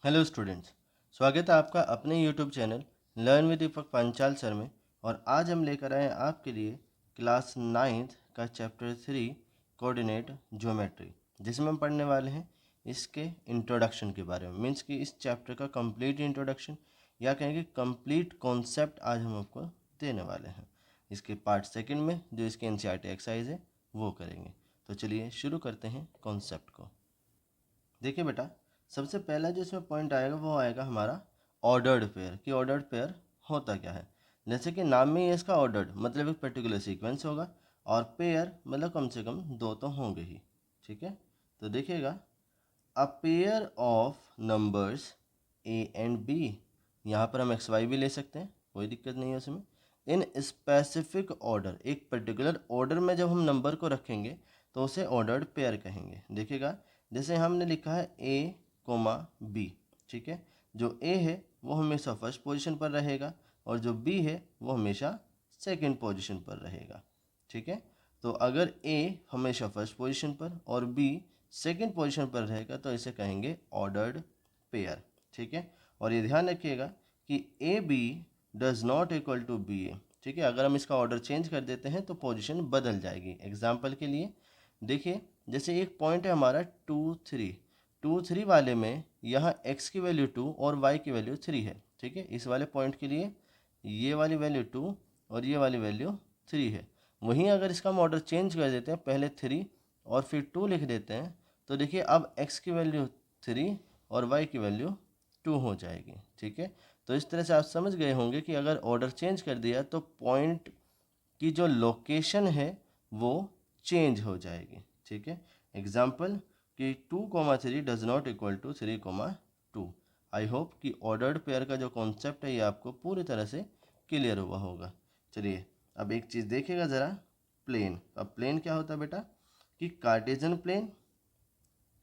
Hello students, स्वागत है आपका अपने YouTube channel learn with Deepak Panchal sir में। और आज हम लेकर आए हैं आपके लिए क्लास 9th का चैप्टर 3 कोऑर्डिनेट ज्योमेट्री, जिसमें हम पढ़ने वाले हैं इसके इंट्रोडक्शन के बारे में। मीन्स कि इस चैप्टर का कंप्लीट इंट्रोडक्शन या कहेंगे कंप्लीट कॉन्सेप्ट आज हम आपको देने वाले हैं। इसके पार्ट सेकंड में जो इसके एनसीईआरटी एक्सरसाइज है वो करेंगे। तो चलिए शुरू करते हैं कॉन्सेप्ट को। देखिए बेटा, सबसे पहला जो इसमें पॉइंट आएगा वो आएगा हमारा ऑर्डर्ड पेयर। कि ऑर्डर्ड पेयर होता क्या है। जैसे कि नाम में ही इसका ऑर्डर्ड मतलब एक पर्टिकुलर सीक्वेंस होगा, और पेयर मतलब कम से कम दो तो होंगे ही। ठीक है, तो देखिएगा, a pair of numbers A and B, यहाँ पर हम एक्स वाई भी ले सकते हैं, कोई दिक्कत नहीं है उसमें। इन स्पेसिफिक ऑर्डर, एक पर्टिकुलर ऑर्डर में जब हम नंबर को रखेंगे तो उसे ऑर्डर्ड पेयर कहेंगे। देखिएगा, जैसे हमने लिखा है ए कोमा बी। ठीक है, जो ए है वो हमेशा फर्स्ट पोजीशन पर रहेगा और जो बी है वो हमेशा सेकंड पोजीशन पर रहेगा। ठीक है, तो अगर ए हमेशा फर्स्ट पोजीशन पर और बी सेकंड पोजीशन पर रहेगा तो इसे कहेंगे ऑर्डर्ड पेयर। ठीक है, और ये ध्यान रखिएगा कि A B does not equal to B A. ठीक है, अगर हम इसका ऑर्डर चेंज कर देते हैं तो पोजीशन बदल जाएगी। एग्जाम्पल के लिए देखिए, जैसे एक पॉइंट है हमारा 2 3 वाले में यहाँ x की वैल्यू 2 और y की वैल्यू 3 है। ठीक है, इस वाले पॉइंट के लिए ये वाली वैल्यू 2 और ये वाली वैल्यू 3 है। वहीं अगर इसका हम ऑर्डर चेंज कर देते हैं, पहले 3 और फिर 2 लिख देते हैं, तो देखिए अब x की वैल्यू 3 और y की वैल्यू 2 हो जाएगी। ठीक है, तो इस तरह से आप समझ गए होंगे कि अगर ऑर्डर चेंज कर दिया तो पॉइंट की जो लोकेशन है वो चेंज हो जाएगी। ठीक है, एग्जाम्पल कि 2,3 does not equal to 3,2। I hope कि ऑर्डर्ड पेयर का जो कॉन्सेप्ट है ये आपको पूरी तरह से क्लियर हुआ होगा। चलिए अब एक चीज़ देखिएगा ज़रा, प्लेन। अब प्लेन क्या होता है बेटा, कि कार्टेशियन प्लेन,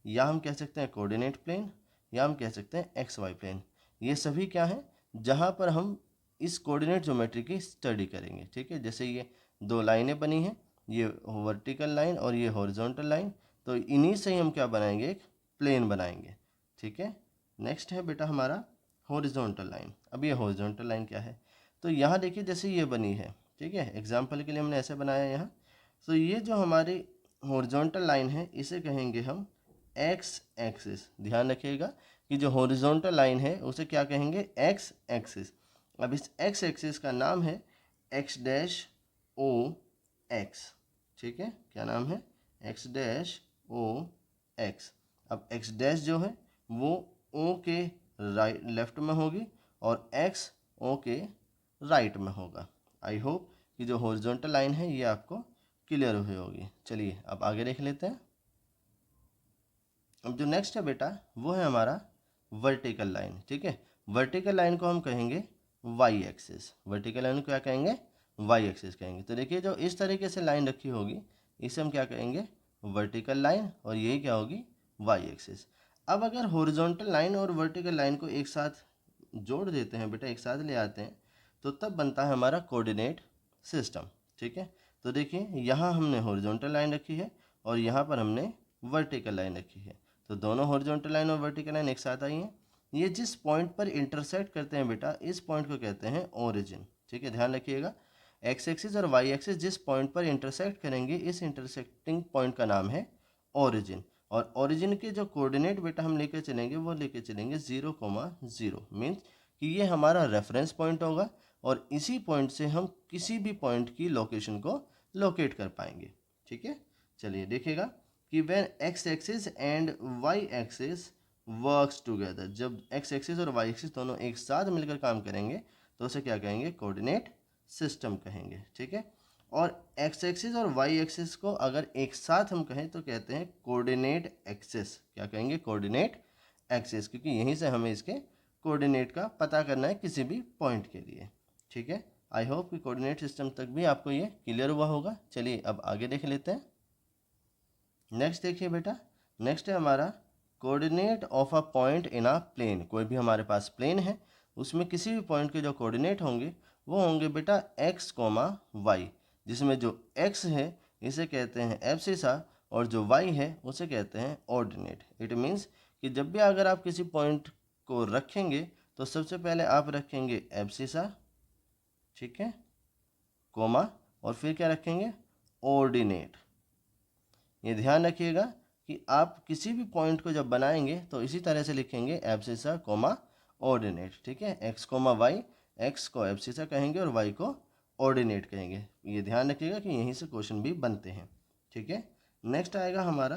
या हम कह सकते हैं कोऑर्डिनेट प्लेन, या हम कह सकते हैं एक्स वाई प्लेन। ये सभी क्या है जहाँ पर हम इस कोऑर्डिनेट ज्योमेट्री की स्टडी करेंगे। ठीक है, जैसे ये दो लाइनें बनी हैं, ये वर्टिकल लाइन और ये हॉरिजॉन्टल लाइन, तो इन्हीं से ही हम क्या बनाएंगे, एक प्लेन बनाएंगे। ठीक है, नेक्स्ट है बेटा हमारा हॉरिजॉन्टल लाइन। अब ये हॉरिजॉन्टल लाइन क्या है, तो यहाँ देखिए जैसे ये बनी है। ठीक है, एग्जाम्पल के लिए हमने ऐसे बनाया यहाँ। तो ये जो हमारी हॉरिजॉन्टल लाइन है इसे कहेंगे हम एक्स एक्सिस। ध्यान रखिएगा कि जो हॉरिजॉन्टल लाइन है उसे क्या कहेंगे, एक्स एक्सिस। अब इस एक्स एक्सिस का नाम है एक्स डैश ओ एक्स। ठीक है, क्या नाम है, एक्स डैश ओ एक्स। अब एक्स डैश जो है वो ओ के राइट लेफ्ट में होगी और एक्स ओ के राइट में होगा। आई होप कि जो हॉरिजॉन्टल लाइन है ये आपको क्लियर हुई होगी। चलिए अब आगे देख लेते हैं। अब जो नेक्स्ट है बेटा वो है हमारा वर्टिकल लाइन। ठीक है, वर्टिकल लाइन को हम कहेंगे वाई एक्सिस। वर्टिकल लाइन को क्या कहेंगे, वाई एक्सिस कहेंगे। तो देखिए जो इस तरीके से लाइन रखी होगी इसे हम क्या कहेंगे, वर्टिकल लाइन, और यही क्या होगी, वाई एक्सिस। अब अगर हॉरिजॉन्टल लाइन और वर्टिकल लाइन को एक साथ जोड़ देते हैं बेटा, एक साथ ले आते हैं, तो तब बनता है हमारा कोऑर्डिनेट सिस्टम। ठीक है, तो देखिए यहाँ हमने हॉरिजॉन्टल लाइन रखी है और यहाँ पर हमने वर्टिकल लाइन रखी है, तो दोनों हॉरिजॉन्टल लाइन और वर्टिकल लाइन एक साथ आई हैं। ये जिस पॉइंट पर इंटरसेक्ट करते हैं बेटा, इस पॉइंट को कहते हैं ओरिजिन। ठीक है, ध्यान रखिएगा, एक्स एक्सिस और वाई एक्सिस जिस पॉइंट पर इंटरसेक्ट करेंगे इस इंटरसेक्टिंग पॉइंट का नाम है ओरिजिन। और ओरिजिन के जो कोऑर्डिनेट बेटा हम लेकर चलेंगे वो लेकर चलेंगे 0,0। मीन्स कि ये हमारा रेफरेंस पॉइंट होगा और इसी पॉइंट से हम किसी भी पॉइंट की लोकेशन को लोकेट कर पाएंगे। ठीक है, चलिए देखिएगा कि when X axis and Y axis works together, जब एक्स एक्सिस और वाई एक्सिस दोनों एक साथ मिलकर काम करेंगे तो उसे क्या कहेंगे, कोऑर्डिनेट सिस्टम कहेंगे। ठीक है, और एक्स एक्सिस और वाई एक्सिस को अगर एक साथ हम कहें तो कहते हैं कोऑर्डिनेट एक्सिस। क्या कहेंगे, कोऑर्डिनेट एक्सिस, क्योंकि यहीं से हमें इसके कोऑर्डिनेट का पता करना है किसी भी पॉइंट के लिए। ठीक है, आई होप कि कोऑर्डिनेट सिस्टम तक भी आपको ये क्लियर हुआ होगा। चलिए अब आगे देख लेते हैं। नेक्स्ट देखिए बेटा, नेक्स्ट है हमारा coordinate of a point in a plane. कोई भी हमारे पास प्लेन है उसमें किसी भी पॉइंट के जो कोऑर्डिनेट होंगे वो होंगे बेटा एक्स कोमा वाई, जिसमें जो एक्स है इसे कहते हैं एब्सिसा और जो वाई है उसे कहते हैं ऑर्डिनेट। इट मीन्स कि जब भी अगर आप किसी पॉइंट को रखेंगे तो सबसे पहले आप रखेंगे एब्सिसा, ठीक है, कोमा, और फिर क्या रखेंगे, ऑर्डिनेट। ये ध्यान रखिएगा कि आप किसी भी पॉइंट को जब बनाएंगे तो इसी तरह से लिखेंगे, एब्सिसा कोमा ऑर्डिनेट, ठीक है। एक्स कोमा वाई, एक्स को एब्सिसा कहेंगे और वाई को ऑर्डिनेट कहेंगे। ये ध्यान रखिएगा कि यहीं से क्वेश्चन भी बनते हैं, ठीक है। नेक्स्ट आएगा हमारा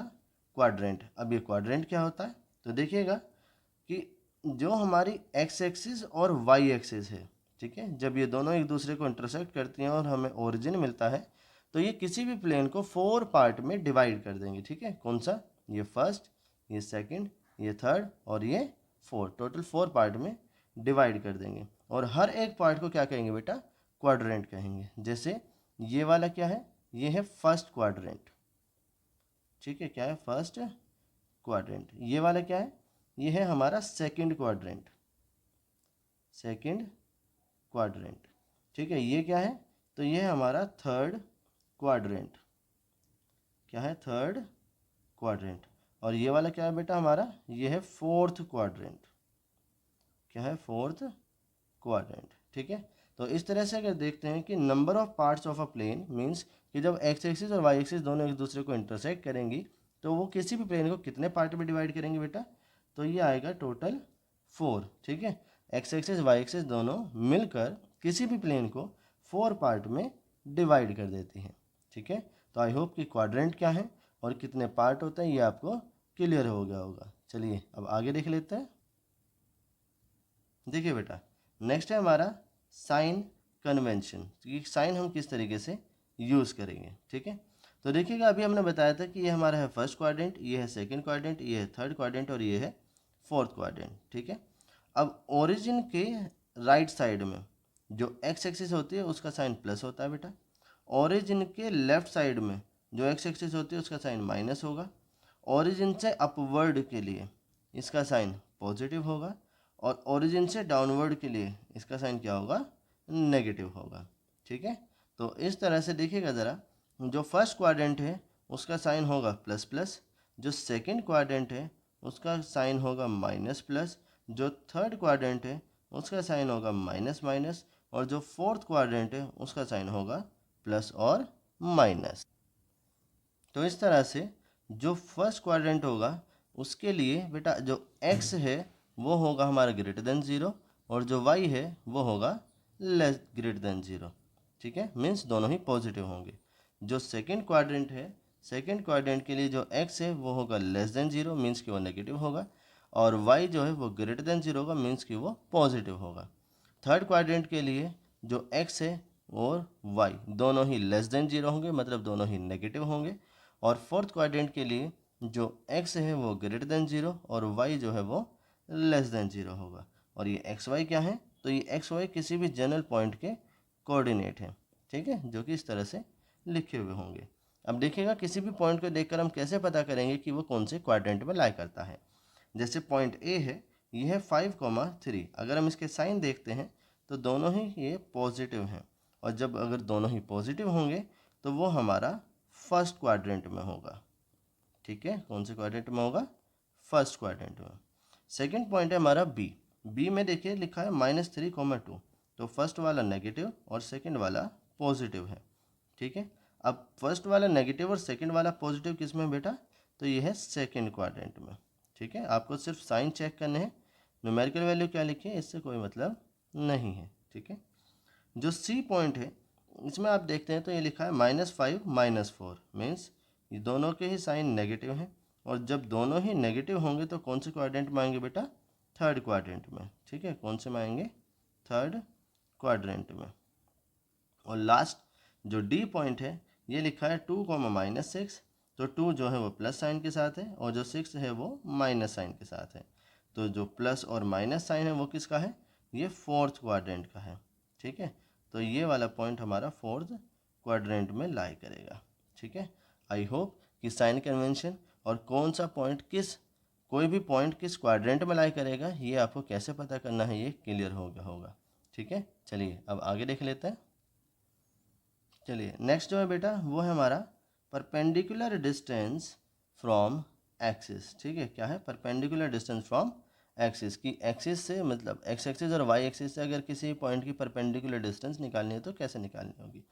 क्वाड्रेंट। अब ये क्वाड्रेंट क्या होता है, तो देखिएगा कि जो हमारी एक्स एक्सिस और वाई एक्सिस है, ठीक है, जब ये दोनों एक दूसरे को इंटरसेक्ट करती हैं और हमें ओरिजिन मिलता है तो ये किसी भी प्लेन को 4 पार्ट में डिवाइड कर देंगे, ठीक है। कौन सा, ये फर्स्ट, ये सेकंड, ये थर्ड और ये फोर्थ, टोटल 4 पार्ट में डिवाइड कर देंगे। और हर एक पार्ट को क्या कहेंगे बेटा, क्वाड्रेंट कहेंगे। जैसे ये वाला क्या है, ये है फर्स्ट क्वाड्रेंट, ठीक है, क्या है, फर्स्ट क्वाड्रेंट। ये वाला क्या है, ये है हमारा सेकंड क्वाड्रेंट, सेकंड क्वाड्रेंट, ठीक है। ये क्या है, तो ये है हमारा थर्ड क्वाड्रेंट, क्या है, थर्ड क्वाड्रेंट। और ये वाला क्या है बेटा हमारा, ये है फोर्थ क्वाड्रेंट, क्या है, फोर्थ क्वाड्रेंट, ठीक है। तो इस तरह से अगर देखते हैं कि number of parts of a plane means कि जब एक्स एक्सिस और वाई एक्सिस दोनों एक दूसरे को इंटरसेक्ट करेंगी तो वो किसी भी प्लेन को कितने पार्ट में डिवाइड करेंगे बेटा, तो ये आएगा टोटल 4, ठीक है। एक्स एक्सिस वाई एक्सिस दोनों मिलकर किसी भी प्लेन को 4 पार्ट में डिवाइड कर देती हैं, ठीक है। तो आई होप कि क्वाड्रेंट क्या है और कितने पार्ट होते हैं ये आपको क्लियर हो गया होगा। चलिए अब आगे देख लेते हैं। देखिए बेटा, नेक्स्ट है हमारा साइन कन्वेंशन। ये साइन हम किस तरीके से यूज़ करेंगे, ठीक है। तो देखिएगा अभी हमने बताया था कि ये हमारा है फर्स्ट क्वाड्रेंट, ये है सेकंड क्वाड्रेंट, ये है थर्ड क्वाड्रेंट और ये है फोर्थ क्वाड्रेंट, ठीक है। अब ओरिजिन के राइट साइड में जो एक्स एक्सिस होती है उसका साइन प्लस होता है बेटा। ओरिजिन के लेफ्ट साइड में जो एक्स एक्सिस होती है उसका साइन माइनस होगा। ओरिजिन से अपवर्ड के लिए इसका साइन पॉजिटिव होगा और ओरिजिन से डाउनवर्ड के लिए इसका साइन क्या होगा, नेगेटिव होगा, ठीक है। तो इस तरह से देखिएगा ज़रा, जो फर्स्ट क्वाड्रेंट है उसका साइन होगा प्लस प्लस, जो सेकंड क्वाड्रेंट है उसका साइन होगा माइनस प्लस, जो थर्ड क्वाड्रेंट है उसका साइन होगा माइनस माइनस और जो फोर्थ क्वाड्रेंट है उसका साइन होगा प्लस और माइनस। तो इस तरह से जो फर्स्ट क्वाड्रेंट होगा उसके लिए बेटा जो x है वो होगा हमारा ग्रेटर देन 0 और जो y है वो होगा लेस ग्रेटर देन 0, ठीक है, मीन्स दोनों ही पॉजिटिव होंगे। जो सेकंड क्वाड्रेंट है, सेकंड क्वाड्रेंट के लिए जो x है वो होगा लेस देन 0 मीन्स कि वो नेगेटिव होगा और y जो है वो ग्रेटर देन 0 होगा मीन्स कि वो पॉजिटिव होगा। थर्ड क्वाड्रेंट के लिए जो x है और y दोनों ही लेस देन 0 होंगे मतलब दोनों ही नेगेटिव होंगे। और फोर्थ क्वाड्रेंट के लिए जो x है वो ग्रेटर देन 0 और y जो है वो लेस देन 0 होगा। और ये एक्स वाई क्या है, तो ये एक्स वाई किसी भी जनरल पॉइंट के कोऑर्डिनेट हैं, ठीक है, जो कि इस तरह से लिखे हुए होंगे। अब देखिएगा किसी भी पॉइंट को देखकर हम कैसे पता करेंगे कि वो कौन से क्वाड्रेंट में लाई करता है। जैसे पॉइंट ए है, ये है 5,3। अगर हम इसके साइन देखते हैं तो दोनों ही ये पॉजिटिव हैं और जब अगर दोनों ही पॉजिटिव होंगे तो वो हमारा फर्स्ट क्वाड्रेंट में होगा, ठीक है। कौन से क्वाड्रेंट में होगा, फर्स्ट क्वाड्रेंट में। सेकंड पॉइंट है हमारा बी। बी में देखिए लिखा है -3,2, तो फर्स्ट वाला नेगेटिव और सेकंड वाला पॉजिटिव है, ठीक है। अब फर्स्ट वाला नेगेटिव और सेकंड वाला पॉजिटिव किस में बेटा, तो ये है सेकंड क्वाड्रेंट में, ठीक है। आपको सिर्फ साइन चेक करने हैं, न्यूमेरिकल वैल्यू क्या लिखी है इससे कोई मतलब नहीं है, ठीक है। जो सी पॉइंट है इसमें आप देखते हैं तो ये लिखा है -5 -4 मीन्स ये दोनों के ही साइन नेगेटिव हैं और जब दोनों ही नेगेटिव होंगे तो कौन से क्वाड्रेंट में आएंगे बेटा, थर्ड क्वाड्रेंट में, ठीक है। कौन से में आएंगे, थर्ड क्वाड्रेंट में। और लास्ट जो डी पॉइंट है ये लिखा है 2, -6, तो 2 जो है वो प्लस साइन के साथ है और जो 6 है वो माइनस साइन के साथ है। तो जो प्लस और माइनस साइन है वो किसका है, ये फोर्थ क्वाड्रेंट का है, ठीक है। तो ये वाला पॉइंट हमारा फोर्थ क्वाड्रेंट में लाई करेगा, ठीक है। आई होप कि साइन कन्वेंशन और कौन सा पॉइंट किस, कोई भी पॉइंट किस क्वाड्रेंट में लाई करेगा ये आपको कैसे पता करना है ये क्लियर हो गया होगा, ठीक है। चलिए अब आगे देख लेते हैं। चलिए नेक्स्ट जो है बेटा वो है हमारा परपेंडिकुलर डिस्टेंस फ्रॉम एक्सिस, ठीक है। क्या है, परपेंडिकुलर डिस्टेंस फ्रॉम एक्सिस की एक्सिस से, मतलब एक्स एक्सिस और वाई एक्सिस से अगर किसी पॉइंट की परपेंडिकुलर डिस्टेंस निकालनी है तो कैसे निकालनी होगी।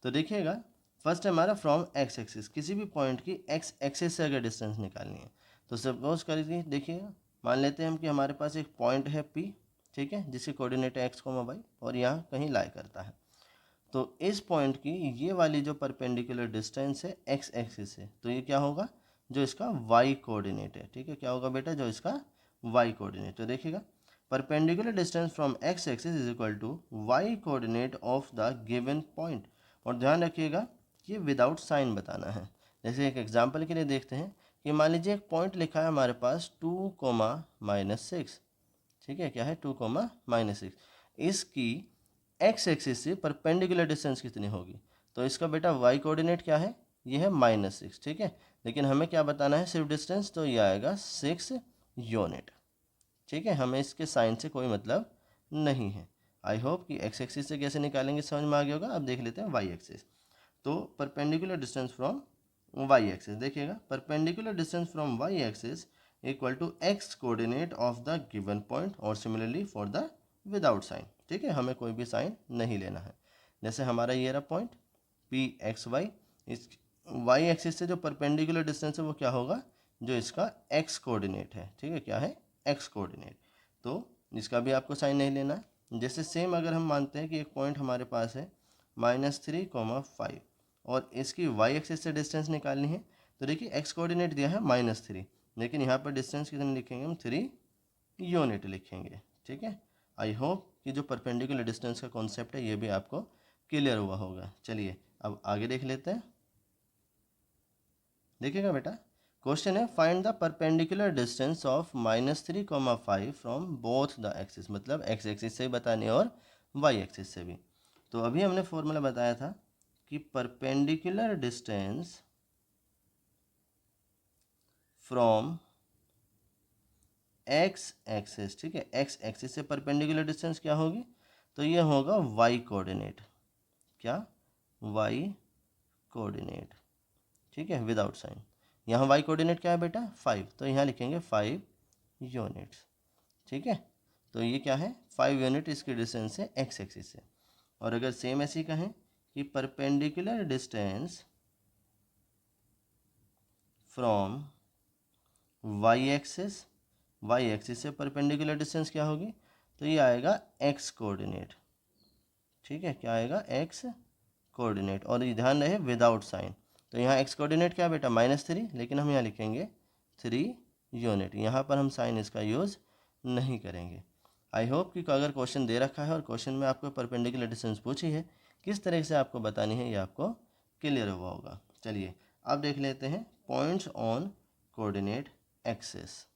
तो देखिएगा, फर्स्ट हमारा फ्रॉम एक्स एक्सिस, किसी भी पॉइंट की एक्स एक्सिस से अगर डिस्टेंस निकालनी है तो सपोज करिए, देखिएगा मान लेते हैं हम कि हमारे पास एक पॉइंट है पी, ठीक है, जिसकी कोऑर्डिनेट है एक्स कोमा वाई और यहाँ कहीं लाई करता है। तो इस पॉइंट की ये वाली जो परपेंडिकुलर डिस्टेंस है एक्स एक्सिस से, तो ये क्या होगा, जो इसका वाई कोऑर्डिनेट है। ठीक है, क्या होगा बेटा, जो इसका वाई कोऑर्डिनेट। तो देखिएगा, perpendicular distance from X axis is equal to Y coordinate of the given point. और ध्यान रखिएगा ये विदाउट साइन बताना है। जैसे एक एग्जांपल के लिए देखते हैं कि मान लीजिए एक पॉइंट लिखा है हमारे पास 2,-6, ठीक है, क्या है 2,-6, इसकी एक्स एक्सिस से परपेंडिकुलर डिस्टेंस कितनी होगी। तो इसका बेटा वाई कोऑर्डिनेट क्या है, ये है -6, ठीक है, लेकिन हमें क्या बताना है, सिर्फ डिस्टेंस, तो ये आएगा 6 यूनिट। ठीक है, हमें इसके साइन से कोई मतलब नहीं है। आई होप कि एक्स एक्सिस से कैसे निकालेंगे समझ में आ गया होगा। अब देख लेते हैं वाई एक्सिस। तो perpendicular distance from Y axis, देखिएगा perpendicular distance from Y axis equal to X coordinate of the given point, और similarly for the without sign. ठीक है, हमें कोई भी साइन नहीं लेना है। जैसे हमारा ये रहा पॉइंट पी एक्स वाई, इस वाई एक्सिस से जो परपेंडिकुलर डिस्टेंस है वो क्या होगा, जो इसका एक्स कोऑर्डिनेट है। ठीक है, क्या है, एक्स कोऑर्डिनेट। तो इसका भी आपको साइन नहीं लेना है। जैसे सेम अगर हम मानते हैं कि एक पॉइंट हमारे पास है -3,5 और इसकी वाई एक्सिस से डिस्टेंस निकालनी है। तो देखिए एक्स कोऑर्डिनेट दिया है -3, लेकिन यहाँ पर डिस्टेंस कितने लिखेंगे हम, 3 यूनिट लिखेंगे। ठीक है, आई होप कि जो परपेंडिकुलर डिस्टेंस का कॉन्सेप्ट है ये भी आपको क्लियर हुआ होगा। चलिए अब आगे देख लेते हैं। देखिएगा बेटा, क्वेश्चन है find the perpendicular distance of -3,5 from both the axis, मतलब एक्स एक्सिस से भी बतानी है और वाई एक्सिस से भी। तो अभी हमने फॉर्मूला बताया था कि perpendicular distance from X axis, ठीक है, एक्स एक्सिस से परपेंडिकुलर डिस्टेंस क्या होगी, तो ये होगा वाई कोऑर्डिनेट। क्या, वाई कोऑर्डिनेट। ठीक है, विदाउट साइन। यहाँ वाई कोऑर्डिनेट क्या है बेटा, 5, तो यहाँ लिखेंगे 5 यूनिट्स। ठीक है, तो ये क्या है, 5 यूनिट इसकी डिस्टेंस है एक्स एक्सिस से। और अगर सेम ऐसी कहें कि perpendicular distance from Y axis, Y axis से परपेंडिकुलर डिस्टेंस क्या होगी, तो ये आएगा एक्स कोऑर्डिनेट। ठीक है, क्या आएगा, एक्स कोऑर्डिनेट। और ये ध्यान रहे विदाउट साइन। तो यहाँ एक्स कोऑर्डिनेट क्या बेटा, -3, लेकिन हम यहाँ लिखेंगे 3 यूनिट। यहाँ पर हम साइन इसका यूज़ नहीं करेंगे। आई होप कि अगर क्वेश्चन दे रखा है और क्वेश्चन में आपको परपेंडिकुलर डिस्टेंस पूछी है, किस तरह से आपको बतानी है ये आपको क्लियर हुआ होगा। चलिए अब देख लेते हैं पॉइंट्स ऑन कोऑर्डिनेट एक्सिस।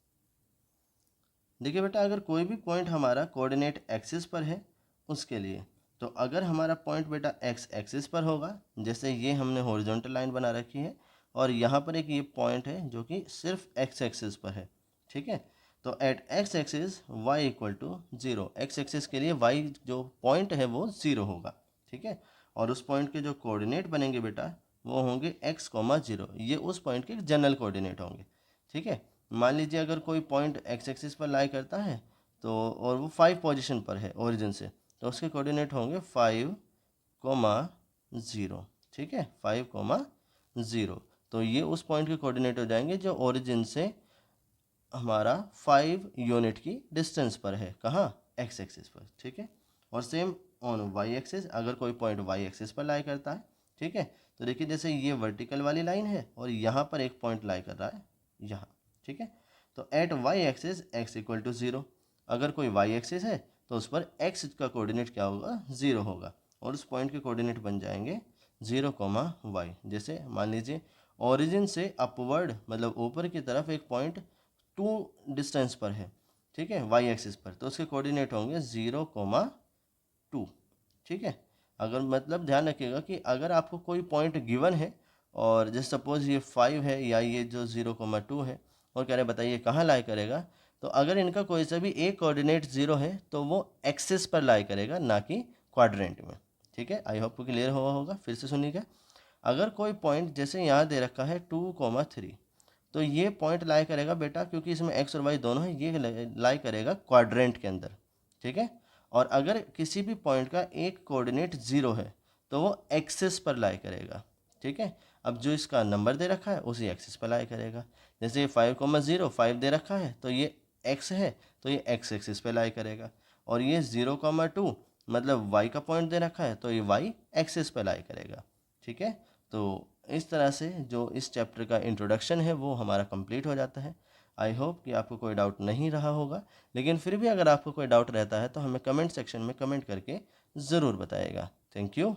देखिए बेटा, अगर कोई भी पॉइंट हमारा कोऑर्डिनेट एक्सिस पर है उसके लिए, तो अगर हमारा पॉइंट बेटा एक्स एक्सिस पर होगा, जैसे ये हमने हॉरिजॉन्टल लाइन बना रखी है और यहाँ पर एक ये पॉइंट है जो कि सिर्फ एक्स एक्सिस पर है। ठीक है, तो at X axis Y equal to 0, X axis के लिए वाई जो पॉइंट है वो 0 होगा। ठीक है, और उस पॉइंट के जो कोऑर्डिनेट बनेंगे बेटा वो होंगे x,0, ये उस पॉइंट के जनरल कोऑर्डिनेट होंगे। ठीक है, मान लीजिए अगर कोई पॉइंट एक्स एक्सिस पर लाई करता है तो, और वो 5 पोजीशन पर है ओरिजिन से, तो उसके कोऑर्डिनेट होंगे 5,0। ठीक है, 5,0। तो ये उस पॉइंट के कोऑर्डिनेट हो जाएंगे जो ओरिजिन से हमारा 5 यूनिट की डिस्टेंस पर है, कहाँ, एक्स एक्सिस पर। ठीक है, और सेम ऑन वाई एक्सिस, अगर कोई पॉइंट वाई एक्सिस पर लाई करता है, ठीक है, तो देखिए जैसे ये वर्टिकल वाली लाइन है और यहाँ पर एक पॉइंट लाई कर रहा है यहाँ। ठीक है, तो at Y axis X equal to 0, अगर कोई वाई एक्सिस है तो उस पर एक्स का कोऑर्डिनेट क्या होगा, 0 होगा, और उस पॉइंट के कोऑर्डिनेट बन जाएंगे 0,y। जैसे मान लीजिए ओरिजिन से अपवर्ड, मतलब ऊपर की तरफ एक पॉइंट 2 डिस्टेंस पर है, ठीक है, वाई एक्सिस पर, तो उसके कोऑर्डिनेट होंगे 0,2। ठीक है, अगर मतलब ध्यान रखिएगा कि अगर आपको कोई पॉइंट गिवन है और जैसे सपोज ये 5 है या ये जो 0,2 है और कह रहे बताइए कहाँ लाई करेगा, तो अगर इनका कोई सा भी एक कोऑर्डिनेट 0 है तो वो एक्सिस पर लाई करेगा, ना कि क्वाड्रेंट में। ठीक है, आई होप को क्लियर हुआ होगा। फिर से सुनिएगा, अगर कोई पॉइंट जैसे यहाँ दे रखा है 2,3, तो ये पॉइंट लाई करेगा बेटा, क्योंकि इसमें एक्स और वाई दोनों है, ये लाई करेगा क्वाड्रेंट के अंदर, ठीक है। और अगर किसी भी पॉइंट का एक कोऑर्डिनेट 0 है तो वो एक्सिस पर लाई करेगा, ठीक है। अब जो इसका नंबर दे रखा है उसी एक्सिस पर लाई करेगा। जैसे ये 5,0 5 दे रखा है तो ये एक्स है, तो ये एक्स एक्सिस पे लाई करेगा। और ये 0,2 मतलब वाई का पॉइंट दे रखा है तो ये वाई एक्सिस पे लाई करेगा, ठीक है। तो इस तरह से जो इस चैप्टर का इंट्रोडक्शन है वो हमारा कंप्लीट हो जाता है। आई होप कि आपको कोई डाउट नहीं रहा होगा, लेकिन फिर भी अगर आपको कोई डाउट रहता है तो हमें कमेंट सेक्शन में कमेंट करके ज़रूर बताइएगा। Thank you.